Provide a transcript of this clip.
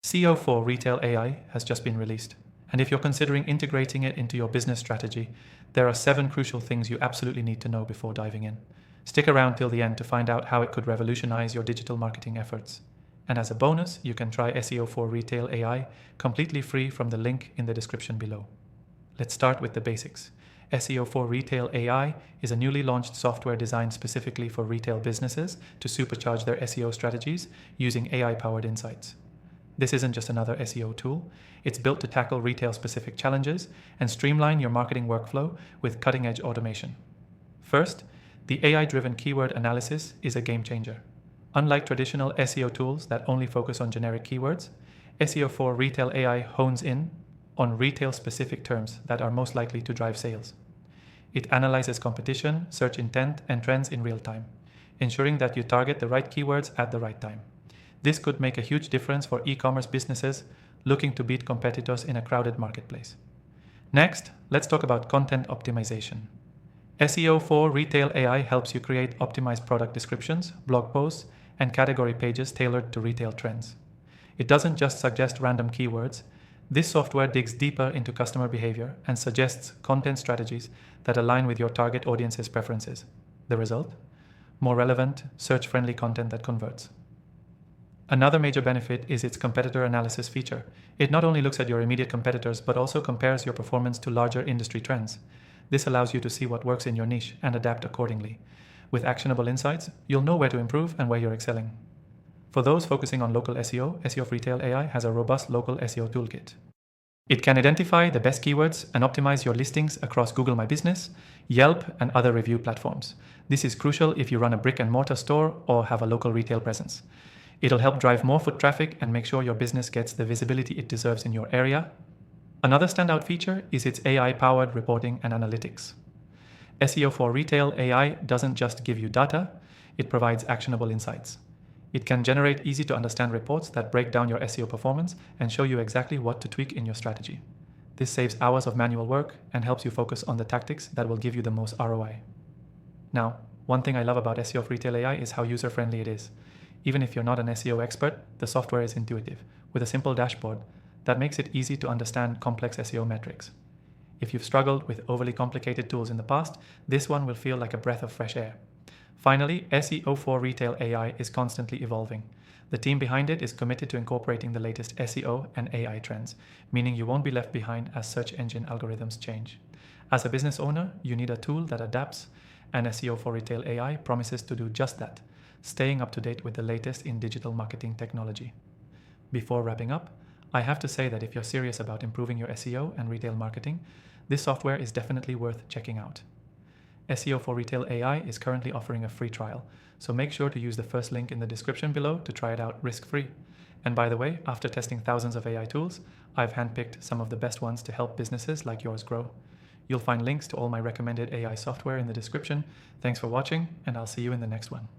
SEO4retail AI has just been released, and if you're considering integrating it into your business strategy, there are 7 crucial things you absolutely need to know before diving in. Stick around till the end to find out how it could revolutionize your digital marketing efforts. And as a bonus, you can try SEO4retail AI completely free from the link in the description below. Let's start with the basics. SEO4retail AI is a newly launched software designed specifically for retail businesses to supercharge their SEO strategies using AI-powered insights. This isn't just another SEO tool, it's built to tackle retail-specific challenges and streamline your marketing workflow with cutting-edge automation. First, the AI-driven keyword analysis is a game changer. Unlike traditional SEO tools that only focus on generic keywords, SEO4retail AI hones in on retail-specific terms that are most likely to drive sales. It analyzes competition, search intent, and trends in real time, ensuring that you target the right keywords at the right time. This could make a huge difference for e-commerce businesses looking to beat competitors in a crowded marketplace. Next, let's talk about content optimization. SEO4retail AI helps you create optimized product descriptions, blog posts, and category pages tailored to retail trends. It doesn't just suggest random keywords. This software digs deeper into customer behavior and suggests content strategies that align with your target audience's preferences. The result? More relevant, search-friendly content that converts. Another major benefit is its competitor analysis feature. It not only looks at your immediate competitors, but also compares your performance to larger industry trends. This allows you to see what works in your niche and adapt accordingly. With actionable insights, you'll know where to improve and where you're excelling. For those focusing on local SEO, SEO4retail AI has a robust local SEO toolkit. It can identify the best keywords and optimize your listings across Google My Business, Yelp, and other review platforms. This is crucial if you run a brick-and-mortar store or have a local retail presence. It'll help drive more foot traffic and make sure your business gets the visibility it deserves in your area. Another standout feature is its AI-powered reporting and analytics. SEO4retail AI doesn't just give you data, it provides actionable insights. It can generate easy-to-understand reports that break down your SEO performance and show you exactly what to tweak in your strategy. This saves hours of manual work and helps you focus on the tactics that will give you the most ROI. Now, one thing I love about SEO4retail AI is how user-friendly it is. Even if you're not an SEO expert, the software is intuitive, with a simple dashboard that makes it easy to understand complex SEO metrics. If you've struggled with overly complicated tools in the past, this one will feel like a breath of fresh air. Finally, SEO4retail AI is constantly evolving. The team behind it is committed to incorporating the latest SEO and AI trends, meaning you won't be left behind as search engine algorithms change. As a business owner, you need a tool that adapts, and SEO4retail AI promises to do just that, staying up to date with the latest in digital marketing technology. Before wrapping up, I have to say that if you're serious about improving your SEO and retail marketing, this software is definitely worth checking out. SEO4retail AI is currently offering a free trial, so make sure to use the first link in the description below to try it out risk-free. And by the way, after testing thousands of AI tools, I've handpicked some of the best ones to help businesses like yours grow. You'll find links to all my recommended AI software in the description. Thanks for watching, and I'll see you in the next one.